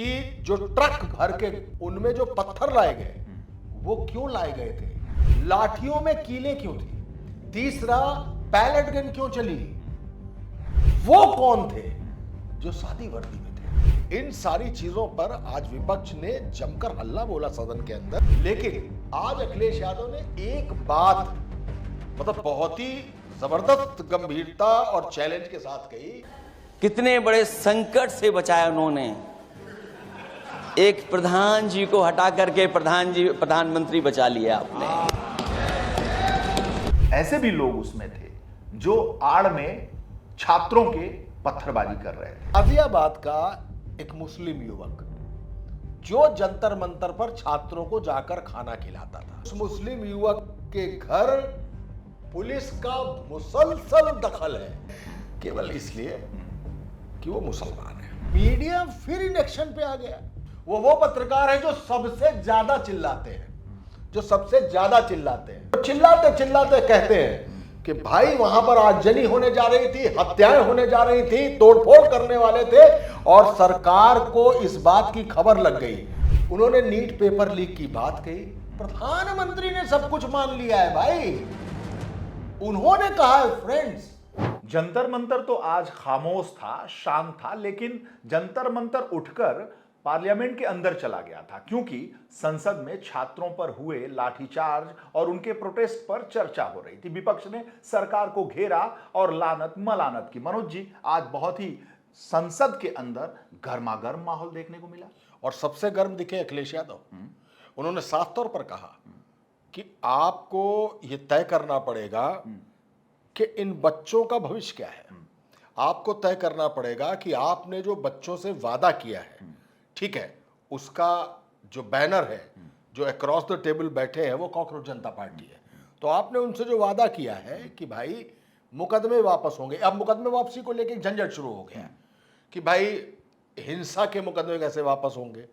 कि जो ट्रक भर के उनमें जो पत्थर लाए गए वो क्यों लाए गए थे, लाठियों में कीलें क्यों थी, तीसरा पैलेट गन क्यों चली, वो कौन थे जो सादी वर्दी में थे। इन सारी चीजों पर आज विपक्ष ने जमकर हल्ला बोला सदन के अंदर। लेकिन आज अखिलेश यादव ने एक बात बहुत ही जबरदस्त गंभीरता और चैलेंज के साथ कही। कितने बड़े संकट से बचाया उन्होंने। एक प्रधान जी को हटा करके प्रधानमंत्री बचा लिया आपने। ऐसे भी लोग उसमें थे जो आड़ में छात्रों के पत्थरबाजी कर रहे थे। गाजियाबाद का एक मुस्लिम युवक जो जंतर मंतर पर छात्रों को जाकर खाना खिलाता था, उस मुस्लिम युवक के घर पुलिस का मुसलसल दखल है केवल इसलिए कि वो मुसलमान है। मीडिया फिर इन एक्शन पे आ गया। वो पत्रकार है जो सबसे ज्यादा चिल्लाते हैं, चिल्लाते कहते हैं कि भाई वहां पर आगजनी होने जा रही थी, हत्याएं होने जा रही थी, तोड़फोड़ करने वाले थे और सरकार को इस बात की खबर लग गई। उन्होंने नीट पेपर लीक की बात कही, प्रधानमंत्री ने सब कुछ मान लिया है भाई। उन्होंने कहा है फ्रेंड्स। जंतर मंतर तो आज खामोश था, शांत था, लेकिन जंतर मंतर उठकर पार्लियामेंट के अंदर चला गया था क्योंकि संसद में छात्रों पर हुए लाठीचार्ज और उनके प्रोटेस्ट पर चर्चा हो रही थी। विपक्ष ने सरकार को घेरा और लानत मलानत की। मनोज जी, आज बहुत ही संसद के अंदर गर्मागर्म माहौल देखने को मिला और सबसे गर्म दिखे अखिलेश यादव। उन्होंने साफ तौर पर कहा कि आपको यह तय करना पड़ेगा कि इन बच्चों का भविष्य क्या है। आपको तय करना पड़ेगा कि आपने जो बच्चों से वादा किया है, ठीक है, उसका जो बैनर है, जो अक्रॉस द टेबल बैठे हैं वो कॉकरोच जनता पार्टी है, तो आपने उनसे जो वादा किया है कि भाई मुकदमे वापस होंगे। अब मुकदमे वापसी को लेकर झंझट शुरू हो गया कि भाई हिंसा के मुकदमे कैसे वापस होंगे,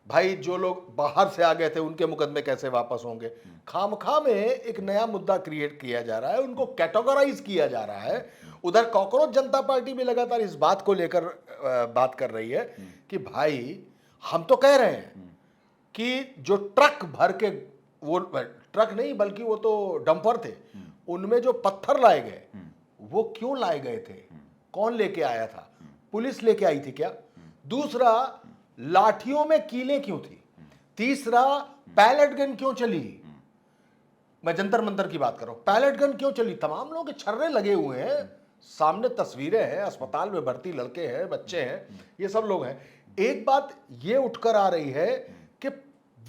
भाई जो लोग बाहर से आ गए थे उनके मुकदमे कैसे वापस होंगे। खामखा में एक नया मुद्दा क्रिएट किया जा रहा है, उनको कैटेगराइज किया जा रहा है। उधर कॉकरोच जनता पार्टी भी लगातार इस बात को लेकर बात कर रही है कि भाई हम तो कह रहे हैं कि जो ट्रक भर के, वो ट्रक नहीं बल्कि वो तो डंपर थे, उनमें जो पत्थर लाए गए वो क्यों लाए गए थे, कौन लेके आया था, पुलिस लेके आई थी क्या, दूसरा लाठियों में कीलें क्यों थी, तीसरा पैलेट गन क्यों चली। मैं जंतर मंतर की बात कर रहा हूं, पैलेट गन क्यों चली। तमाम लोगों के छर्रे लगे हुए हैं, सामने तस्वीरें हैं, अस्पताल में भर्ती लड़के हैं, बच्चे हैं, ये सब लोग हैं। एक बात ये उठकर आ रही है कि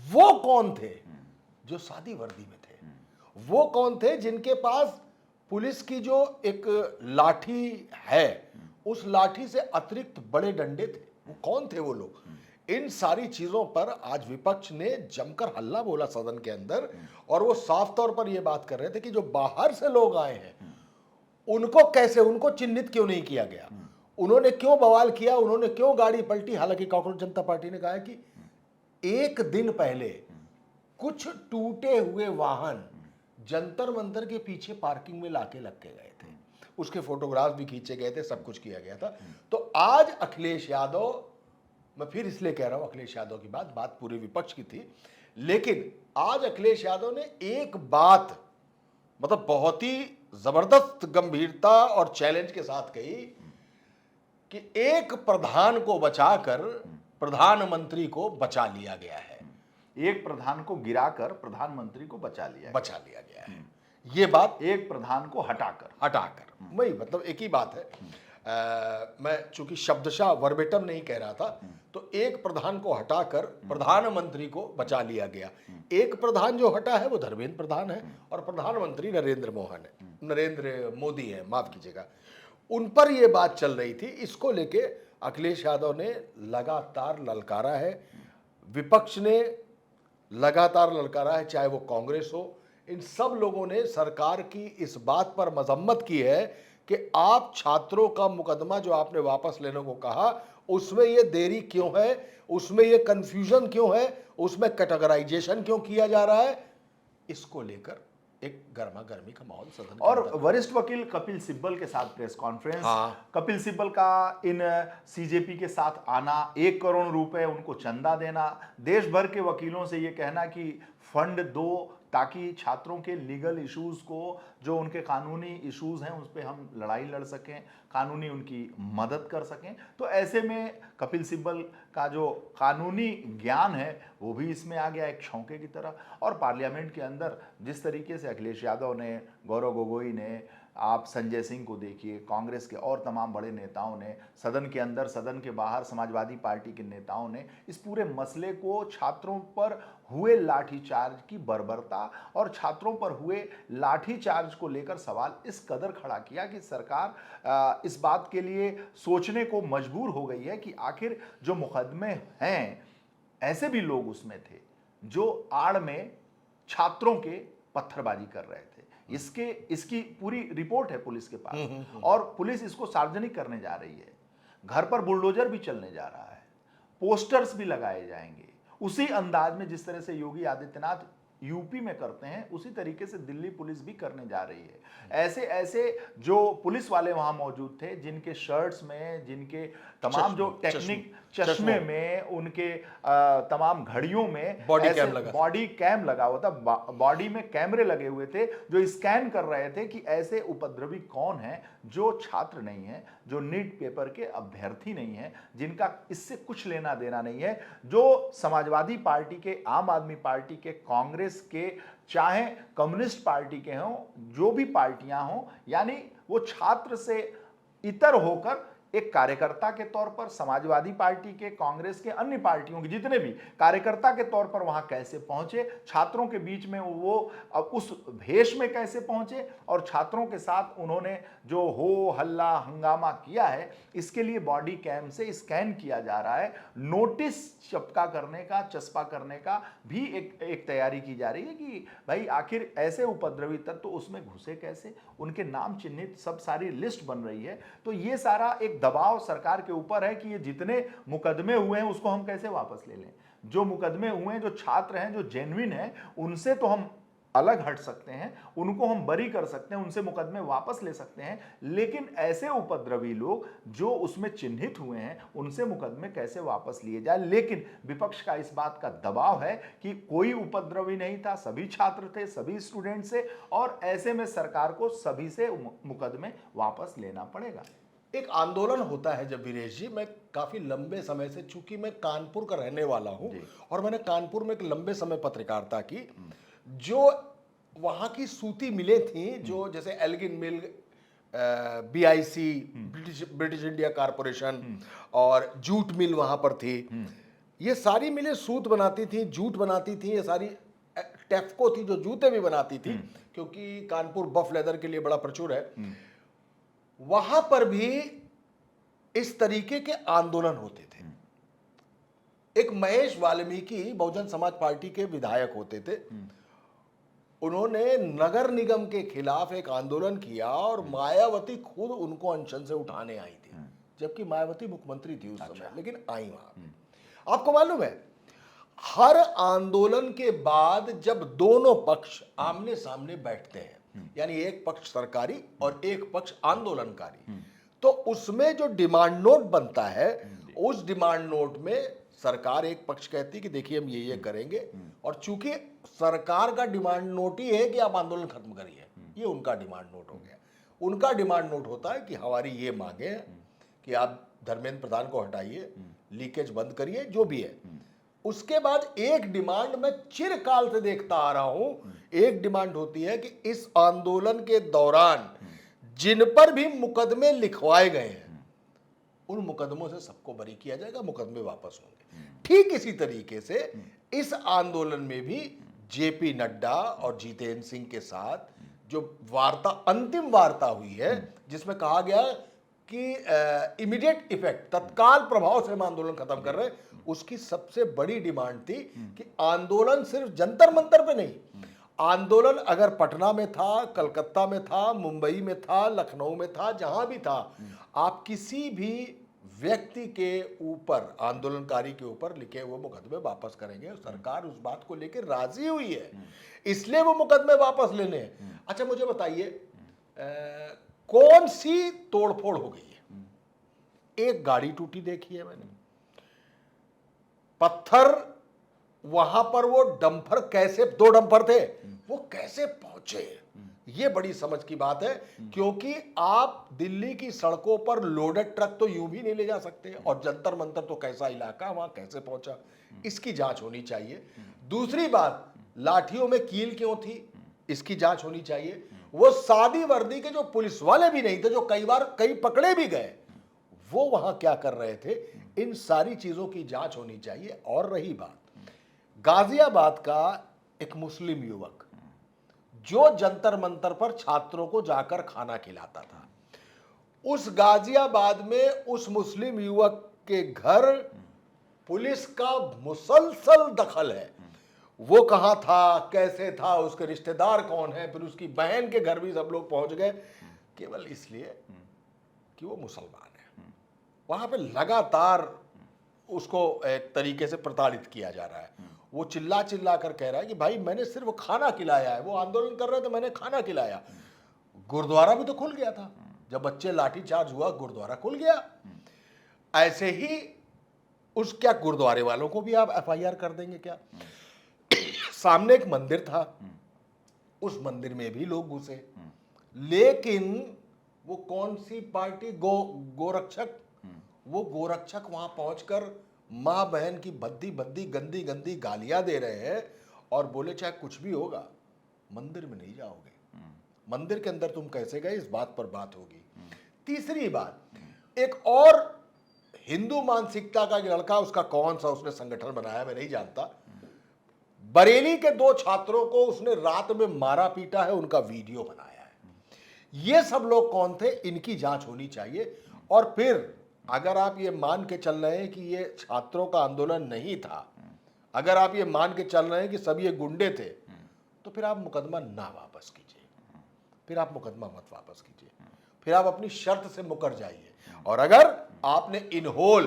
वो कौन थे जो सादी वर्दी में थे, वो कौन थे जिनके पास पुलिस की जो एक लाठी है उस लाठी से अतिरिक्त बड़े डंडे थे, वो कौन थे वो लोग। इन सारी चीजों पर आज विपक्ष ने जमकर हल्ला बोला सदन के अंदर और वो साफ तौर पर यह बात कर रहे थे कि जो बाहर से लोग आए हैं उनको चिन्हित क्यों नहीं किया गया, उन्होंने क्यों बवाल किया, उन्होंने क्यों गाड़ी पलटी। हालांकि कॉकरोच जनता पार्टी ने कहा है कि एक दिन पहले कुछ टूटे हुए वाहन जंतर मंतर के पीछे पार्किंग में लाके लग के गए थे, उसके फोटोग्राफ भी खींचे गए थे, सब कुछ किया गया था। तो आज अखिलेश यादव, मैं फिर इसलिए कह रहा हूं अखिलेश यादव की बात पूरे विपक्ष की थी, लेकिन आज अखिलेश यादव ने एक बात बहुत ही जबरदस्त गंभीरता और चैलेंज के साथ कही कि एक प्रधान को बचाकर प्रधानमंत्री को बचा लिया गया है। एक प्रधान को गिराकर प्रधानमंत्री को बचा लिया गया है। ये बात एक प्रधान को हटाकर वही एक ही बात है। मैं चूंकि शब्दशः वर्बेटम नहीं कह रहा था, तो एक प्रधान को हटाकर प्रधानमंत्री को बचा लिया गया। एक प्रधान जो हटा है वो धर्मेंद्र प्रधान है और प्रधानमंत्री नरेंद्र मोदी है, माफ कीजिएगा। उन पर यह बात चल रही थी। इसको लेके अखिलेश यादव ने लगातार ललकारा है, विपक्ष ने लगातार ललकारा है, चाहे वो कांग्रेस हो। इन सब लोगों ने सरकार की इस बात पर मजम्मत की है कि आप छात्रों का मुकदमा जो आपने वापस लेने को कहा उसमें ये देरी क्यों है, उसमें ये कंफ्यूजन क्यों है, उसमें कैटेगराइजेशन क्यों किया जा रहा है। इसको लेकर एक गर्मा गर्मी का माहौल सदन के और अंदर। वरिष्ठ वकील कपिल सिब्बल के साथ प्रेस कॉन्फ्रेंस, हाँ। कपिल सिब्बल का इन सीजेपी के साथ आना, 1 करोड़ रुपए उनको चंदा देना, देश भर के वकीलों से ये कहना कि फंड दो ताकि छात्रों के लीगल इश्यूज को, जो उनके कानूनी इश्यूज हैं उस पर हम लड़ाई लड़ सकें, कानूनी उनकी मदद कर सकें। तो ऐसे में कपिल सिब्बल का जो कानूनी ज्ञान है वो भी इसमें आ गया एक छौंके की तरह। और पार्लियामेंट के अंदर जिस तरीके से अखिलेश यादव ने, गौरव गोगोई ने, आप संजय सिंह को देखिए, कांग्रेस के और तमाम बड़े नेताओं ने, सदन के अंदर सदन के बाहर समाजवादी पार्टी के नेताओं ने इस पूरे मसले को छात्रों पर हुए लाठीचार्ज की बर्बरता और छात्रों पर हुए लाठीचार्ज को लेकर सवाल इस कदर खड़ा किया कि सरकार इस बात के लिए सोचने को मजबूर हो गई है कि आखिर जो मुकदमे हैं, ऐसे भी लोग उसमें थे जो आड़ में छात्रों के पत्थरबाजी कर रहे थे। इसकी पूरी रिपोर्ट है पुलिस के पास और पुलिस इसको सार्वजनिक करने जा रही है। घर पर बुलडोजर भी चलने जा रहा है, पोस्टर्स भी लगाए जाएंगे। उसी अंदाज में जिस तरह से योगी आदित्यनाथ यूपी में करते हैं, उसी तरीके से दिल्ली पुलिस भी करने जा रही है। ऐसे ऐसे जो पुलिस वाले वहां मौजूद थे, जिनके शर्ट्स में, जिनके तमाम जो टेक्निक चश्मे में, उनके तमाम घड़ियों में बॉडी कैम लगा हुआ था, बॉडी में कैमरे लगे हुए थे जो स्कैन कर रहे थे कि ऐसे उपद्रवी कौन हैं जो छात्र नहीं है, जो नीट पेपर के अभ्यर्थी नहीं है, जिनका इससे कुछ लेना देना नहीं है, जो समाजवादी पार्टी के, आम आदमी पार्टी के, कांग्रेस के, चाहे कम्युनिस्ट पार्टी के हों, जो भी पार्टियां हों, यानी वो छात्र से इतर होकर एक कार्यकर्ता के तौर पर समाजवादी पार्टी के, कांग्रेस के, अन्य पार्टियों के जितने भी कार्यकर्ता के तौर पर वहां कैसे पहुंचे, छात्रों के बीच में वो उस भेष में कैसे पहुंचे और छात्रों के साथ उन्होंने जो हो हल्ला हंगामा किया है, इसके लिए बॉडी कैम से स्कैन किया जा रहा है। नोटिस चपका करने का, चस्पा करने का भी एक तैयारी की जा रही है कि भाई आखिर ऐसे उपद्रवी तत्व तो उसमें घुसे कैसे, उनके नाम चिन्हित सब सारी लिस्ट बन रही है। तो ये सारा एक दबाव सरकार के ऊपर है कि ये जितने मुकदमे हुए हैं उसको हम कैसे वापस ले लें। जो मुकदमे हुए हैं, जो छात्र हैं, जो जेन्युइन हैं, उनसे तो हम अलग हट सकते हैं, उनको हम बरी कर सकते हैं, उनसे मुकदमे वापस ले सकते हैं, लेकिन ऐसे उपद्रवी लोग जो उसमें चिन्हित हुए हैं उनसे मुकदमे कैसे वापस लिए जाए। लेकिन विपक्ष का इस बात का दबाव है कि कोई उपद्रवी नहीं था, सभी छात्र थे, सभी स्टूडेंट से, और ऐसे में सरकार को सभी से मुकदमे वापस लेना पड़ेगा। एक आंदोलन होता है जब, वीरेश जी, मैं काफी लंबे समय से, चूंकि मैं कानपुर का रहने वाला हूं और मैंने कानपुर में एक लंबे समय पत्रकारिता की, जो वहां की सूती मिलें थी, जो जैसे एल्गिन मिल, बीआईसी, ब्रिटिश इंडिया कारपोरेशन, और जूट मिल वहां पर थी। ये सारी मिलें सूत बनाती थी, जूट बनाती थी। ये सारी टेफ्को थी जो जूते भी बनाती थी, क्योंकि कानपुर बफ लेदर के लिए बड़ा प्रचुर है। वहां पर भी इस तरीके के आंदोलन होते थे। एक महेश वाल्मीकि बहुजन समाज पार्टी के विधायक होते थे, उन्होंने नगर निगम के खिलाफ एक आंदोलन किया और मायावती खुद उनको अनशन से उठाने आई थी, जबकि मायावती मुख्यमंत्री थी उस समय, लेकिन आई वहां। आपको मालूम है, हर आंदोलन के बाद जब दोनों पक्ष आमने सामने बैठते हैं, यानी एक पक्ष सरकारी और एक पक्ष आंदोलनकारी, तो उसमें जो डिमांड नोट बनता है, उस डिमांड नोट में सरकार एक पक्ष कहती कि देखिए हम ये करेंगे, और चूंकि सरकार का डिमांड नोट ही है कि आप आंदोलन खत्म करिए, ये उनका डिमांड नोट हो गया। उनका डिमांड नोट होता है कि हमारी ये मांगे हैं कि आप धर्मेंद्र प्रधान को हटाइए, लीकेज बंद करिए, जो भी है। उसके बाद एक डिमांड मैं चिरकाल से देखता आ रहा हूं, एक डिमांड होती है कि इस आंदोलन के दौरान जिन पर भी मुकदमे लिखवाए गए हैं, उन मुकदमों से सबको बरी किया जाएगा, मुकदमे वापस होंगे। ठीक इसी तरीके से इस आंदोलन में भी जेपी नड्डा और जितेंद्र सिंह के साथ जो वार्ता, अंतिम वार्ता हुई है, जिसमें कहा गया कि इमीडिएट इफेक्ट, तत्काल प्रभाव से हम आंदोलन खत्म कर रहे हैं, उसकी सबसे बड़ी डिमांड थी कि आंदोलन सिर्फ जंतर मंतर पे नहीं, आंदोलन अगर पटना में था, कलकत्ता में था, मुंबई में था, लखनऊ में था, जहां भी था, आप किसी भी व्यक्ति के ऊपर, आंदोलनकारी के ऊपर लिखे हुए मुकदमे वापस करेंगे। सरकार उस बात को लेकर राजी हुई है, इसलिए वो मुकदमे वापस लेने हैं। अच्छा मुझे बताइए कौन सी तोड़फोड़ हो गई है? एक गाड़ी टूटी देखी है मैंने, पत्थर वहां पर, वो डंपर कैसे, 2 डंपर थे, वो कैसे पहुंचे, ये बड़ी समझ की बात है। क्योंकि आप दिल्ली की सड़कों पर लोडेड ट्रक तो यूं भी नहीं ले जा सकते, और जंतर मंतर तो कैसा इलाका, वहां कैसे पहुंचा, इसकी जांच होनी चाहिए। दूसरी बात, लाठियों में कील क्यों थी, इसकी जांच होनी चाहिए। वो सादी वर्दी के जो पुलिस वाले भी नहीं थे, जो कई बार कई पकड़े भी गए, वो वहां क्या कर रहे थे, इन सारी चीजों की जांच होनी चाहिए। और रही बात गाजियाबाद का एक मुस्लिम युवक जो जंतर मंतर पर छात्रों को जाकर खाना खिलाता था, उस गाजियाबाद में उस मुस्लिम युवक के घर पुलिस का मुसलसल दखल है। वो कहां था, कैसे था, उसके रिश्तेदार कौन है, फिर उसकी बहन के घर भी सब लोग पहुंच गए, केवल इसलिए कि वो मुसलमान है। वहां पे लगातार उसको एक तरीके से प्रताड़ित किया जा रहा है। वो चिल्ला चिल्ला कर कह रहा है कि भाई मैंने सिर्फ खाना खिलाया है, वो आंदोलन कर रहे थे, मैंने खाना खिलाया। गुरुद्वारा भी तो खुल गया था, जब बच्चे लाठीचार्ज हुआ गुरुद्वारा खुल गया। ऐसे ही उस क्या गुरुद्वारे वालों को भी आप FIR कर देंगे क्या? सामने एक मंदिर था, उस मंदिर में भी लोग घुसे, लेकिन वो कौन सी पार्टी, गोरक्षक, वो गोरक्षक वहां पहुंचकर मां बहन की भद्दी भद्दी गंदी गंदी गालियां दे रहे हैं और बोले चाहे कुछ भी होगा मंदिर में नहीं जाओगे, मंदिर के अंदर तुम कैसे गए, इस बात पर बात होगी। तीसरी बात, एक और हिंदू मानसिकता का लड़का, उसका कौन सा उसने संगठन बनाया मैं नहीं जानता, बरेली के 2 छात्रों को उसने रात में मारा पीटा है, उनका वीडियो बनाया है। ये सब लोग कौन थे, इनकी जांच होनी चाहिए। और फिर अगर आप ये मान के चल रहे हैं कि ये छात्रों का आंदोलन नहीं था, अगर आप ये मान के चल रहे हैं कि सब ये गुंडे थे, तो फिर आप मुकदमा ना वापस कीजिए, फिर आप मुकदमा मत वापस कीजिए, फिर आप अपनी शर्त से मुकर जाइए। और अगर आपने इनहोल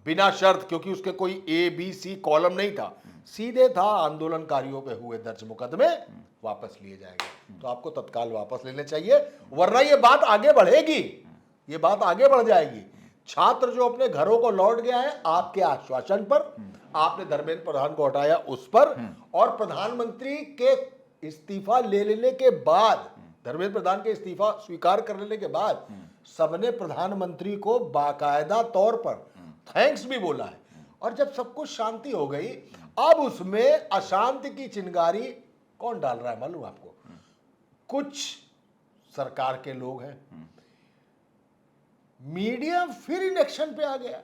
बिना शर्त, क्योंकि उसके कोई ABC कॉलम नहीं था, सीधे था आंदोलनकारियों पे हुए दर्ज मुकदमे वापस लिए जाएंगे, तो आपको तत्काल वापस लेने चाहिए, वरना ये बात आगे बढ़ेगी, ये बात आगे बढ़ जाएगी। छात्र जो अपने घरों को लौट गया है आपके आश्वासन पर, आपने धर्मेंद्र प्रधान को हटाया उस पर, और प्रधानमंत्री के इस्तीफा ले लेने के बाद, धर्मेंद्र प्रधान के इस्तीफा स्वीकार कर लेने के बाद सबने प्रधानमंत्री को बाकायदा तौर पर थैंक्स भी बोला है। और जब सब कुछ शांति हो गई, अब उसमें अशांति की चिंगारी कौन डाल रहा है मालूम आपको? कुछ सरकार के लोग हैं। मीडिया फिर इन एक्शन पे आ गया,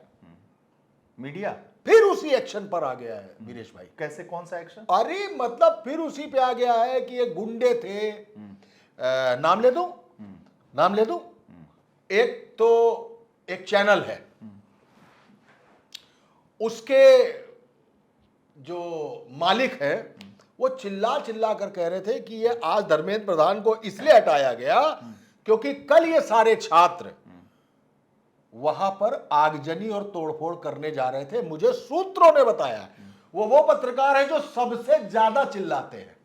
मीडिया फिर उसी एक्शन पर आ गया है वीरेश भाई। कैसे, कौन सा एक्शन? अरे मतलब फिर उसी पे आ गया है कि ये गुंडे थे। नाम ले दूं, नाम ले दूं, एक तो एक चैनल है, उसके जो मालिक है वो चिल्ला चिल्ला कर कह रहे थे कि ये आज धर्मेंद्र प्रधान को इसलिए हटाया गया क्योंकि कल ये सारे छात्र वहां पर आगजनी और तोड़फोड़ करने जा रहे थे। मुझे सूत्रों ने बताया, वो पत्रकार है जो सबसे ज्यादा चिल्लाते हैं,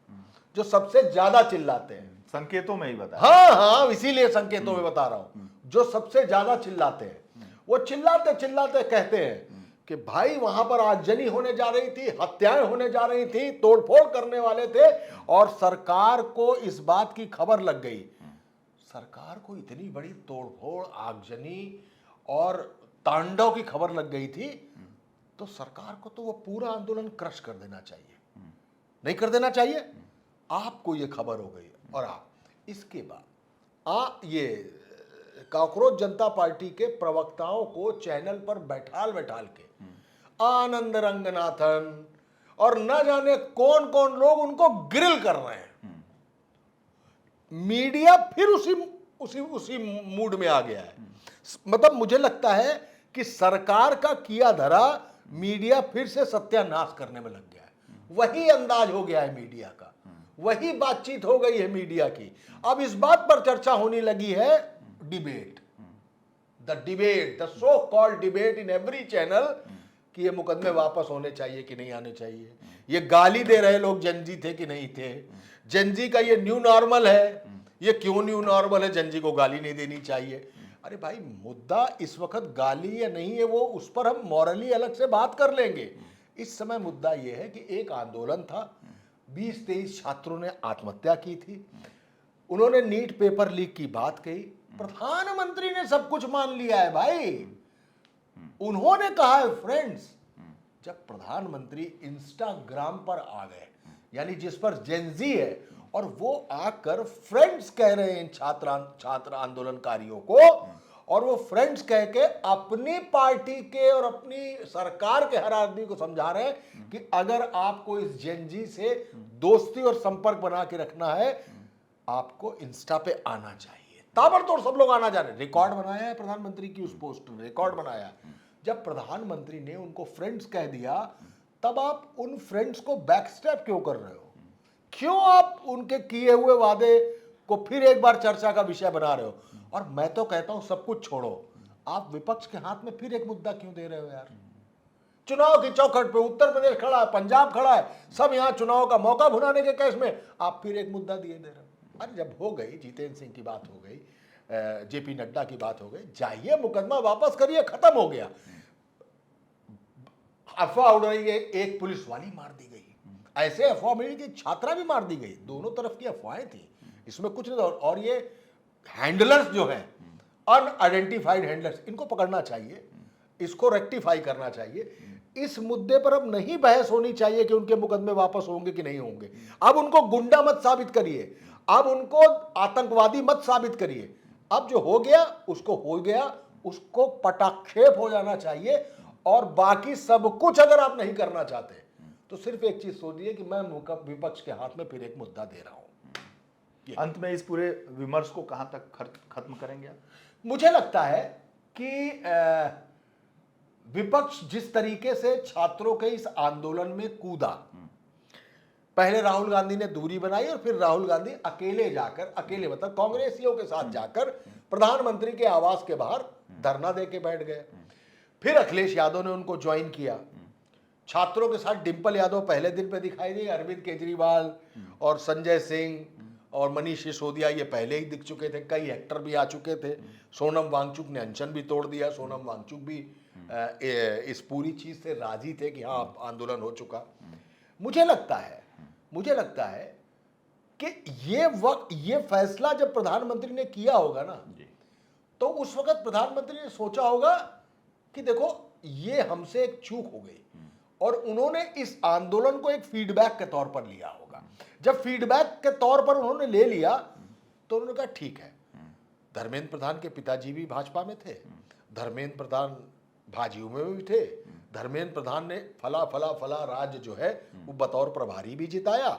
जो सबसे ज्यादा चिल्लाते हैं। संकेतों में ही बता। हाँ, इसीलिए संकेतों में बता रहा हूं, जो सबसे ज्यादा चिल्लाते हैं। वो चिल्लाते चिल्लाते कहते हैं कि भाई वहां पर आगजनी होने जा रही थी, हत्याएं होने जा रही थी, तोड़फोड़ करने वाले थे, और सरकार को इस बात की खबर लग गई। सरकार को इतनी बड़ी तोड़फोड़, आगजनी और तांडव की खबर लग गई थी, तो सरकार को तो वो पूरा आंदोलन क्रश कर देना चाहिए, नहीं कर देना चाहिए। आपको ये खबर हो गई और आप इसके बाद ये कॉकरोच जनता पार्टी के प्रवक्ताओं को चैनल पर बैठाल के आनंद रंगनाथन और न जाने कौन कौन लोग उनको ग्रिल कर रहे हैं। मीडिया फिर उसी मूड में आ गया है। मतलब मुझे लगता है कि सरकार का किया धरा मीडिया फिर से सत्यानाश करने में लग गया है। वही अंदाज हो गया है मीडिया का, वही बातचीत हो गई है मीडिया की। अब इस बात पर चर्चा होने लगी है debate, the debate, the so called debate in every channel कि ये मुकदमे वापस होने चाहिए कि नहीं आने चाहिए, ये गाली दे रहे लोग जनजी थे कि नहीं थे, जनजी का ये न्यू नॉर्मल है, ये क्यों न्यू नॉर्मल है, जनजी को गाली नहीं देनी चाहिए। अरे भाई, मुद्दा इस वक्त गाली या नहीं है, वो उस पर हम मॉरली अलग से बात कर लेंगे। इस समय मुद्दा ये है कि एक आंदोलन था, 20-23 छात्रों ने आत्महत्या की थी, उन्होंने नीट पेपर लीक की बात कही, प्रधानमंत्री ने सब कुछ मान लिया है भाई। उन्होंने कहा है फ्रेंड्स, जब प्रधानमंत्री इंस्टाग्राम पर आ गए, यानी जिस पर जेनजी है, और वो आकर फ्रेंड्स कह रहे हैं छात्र आंदोलनकारियों को, और वो फ्रेंड्स कह के अपनी पार्टी के और अपनी सरकार के हर आदमी को समझा रहे हैं कि अगर आपको इस जेनजी से दोस्ती और संपर्क बना के रखना है, आपको इंस्टा पे आना चाहिए। ताबड़तोड़ सब लोग आना जा रहे हैं। रिकॉर्ड बनाया है प्रधानमंत्री की उस पोस्ट ने, रिकॉर्ड बनाया। जब प्रधानमंत्री ने उनको फ्रेंड्स कह दिया, तब आप उन फ्रेंड्स को बैकस्टेप क्यों कर रहे हो? क्यों आप उनके किए हुए वादे को फिर एक बार चर्चा का विषय बना रहे हो? और मैं तो कहता हूं सब कुछ छोड़ो, आप विपक्ष के हाथ में फिर एक मुद्दा क्यों दे रहे हो यार? चुनाव की चौखट पे उत्तर प्रदेश खड़ा है, पंजाब खड़ा है, सब यहां चुनाव का मौका भुनाने के केस में आप फिर एक मुद्दा दिए दे रहे हो। अरे जब हो गई, जितेंद्र सिंह की बात हो गई, जेपी नड्डा की बात हो गई, जाइए मुकदमा वापस करिए, खत्म हो गया। अफवाह उड़ रही है एक पुलिस वाली मार दी गई, ऐसे अफवाह मिली कि छात्रा भी मार दी गई। दोनों तरफ की अफवाहें थी, इसमें कुछ नहीं। और ये हैंडलर्स जो हैं, अनआइडेंटिफाइड हैंडलर्स, इनको पकड़ना चाहिए, इसको रेक्टिफाई करना चाहिए। इस मुद्दे पर अब नहीं बहस होनी चाहिए कि उनके मुकदमे वापस होंगे कि नहीं होंगे। अब उनको गुंडा मत साबित करिए, अब उनको आतंकवादी मत साबित करिए। अब जो हो गया उसको हो गया, उसको पटाक्षेप हो जाना चाहिए। और बाकी सब कुछ अगर आप नहीं करना चाहते तो सिर्फ एक चीज सोचिए कि मैं विपक्ष के हाथ में फिर एक मुद्दा दे रहा हूं। अंत में इस पूरे विमर्श को कहां तक खत्म करेंगे? मुझे लगता है कि विपक्ष जिस तरीके से छात्रों के इस आंदोलन में कूदा, पहले राहुल गांधी ने दूरी बनाई और फिर राहुल गांधी अकेले जाकर, अकेले मतलब कांग्रेसियों के साथ जाकर प्रधानमंत्री के आवास के बाहर धरना दे के बैठ गए। फिर अखिलेश यादव ने उनको ज्वाइन किया। छात्रों के साथ डिंपल यादव पहले दिन पे दिखाई दी, अरविंद केजरीवाल और संजय सिंह और मनीष सिसोदिया ये पहले ही दिख चुके थे, कई एक्टर भी आ चुके थे। सोनम वांगचुक ने अनशन भी तोड़ दिया। सोनम वांगचुक भी इस पूरी चीज से राजी थे कि हाँ आंदोलन हो चुका। मुझे लगता है कि ये फैसला जब प्रधानमंत्री ने किया होगा ना, तो उस वक्त प्रधानमंत्री ने सोचा होगा कि देखो ये हमसे एक चूक हो गई, और उन्होंने इस आंदोलन को एक फीडबैक के तौर पर लिया होगा। जब फीडबैक के तौर पर उन्होंने ले लिया तो उन्होंने कहा ठीक है, धर्मेंद्र प्रधान के पिताजी भी भाजपा में थे, धर्मेंद्र प्रधान भाजपा में भी थे, धर्मेंद्र प्रधान ने फला राज्य जो है वो बतौर प्रभारी भी जिताया।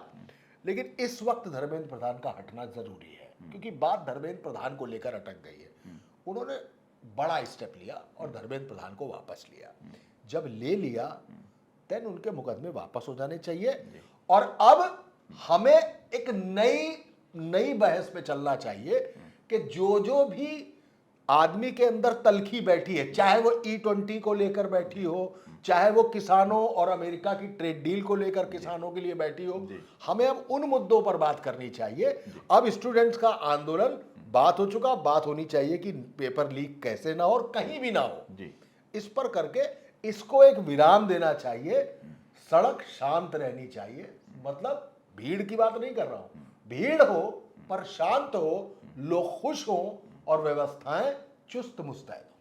लेकिन इस वक्त धर्मेंद्र प्रधान का हटना जरूरी है, क्योंकि बात धर्मेंद्र प्रधान को लेकर अटक गई है। उन्होंने बड़ा स्टेप लिया और धर्मेंद्र प्रधान को वापस लिया। जब ले लिया देन उनके मुकदमे वापस हो जाने चाहिए, और अब हमें एक नई बहस पे चलना चाहिए कि जो भी आदमी के अंदर तलखी बैठी है, चाहे वो E20 को लेकर बैठी हो, चाहे वो किसानों और अमेरिका की ट्रेड डील को लेकर किसानों के लिए बैठी हो, हमें अब उन मुद्दों पर बात करनी चाहिए। अब स्टूडेंट्स का आंदोलन बात हो चुका, बात होनी चाहिए कि पेपर लीक कैसे ना हो और कहीं भी ना हो। इस पर करके इसको एक विराम देना चाहिए, सड़क शांत रहनी चाहिए। मतलब भीड़ की बात नहीं कर रहा हूं, भीड़ हो पर शांत हो, लोग खुश हो और व्यवस्थाएं चुस्त मुस्तैद हो।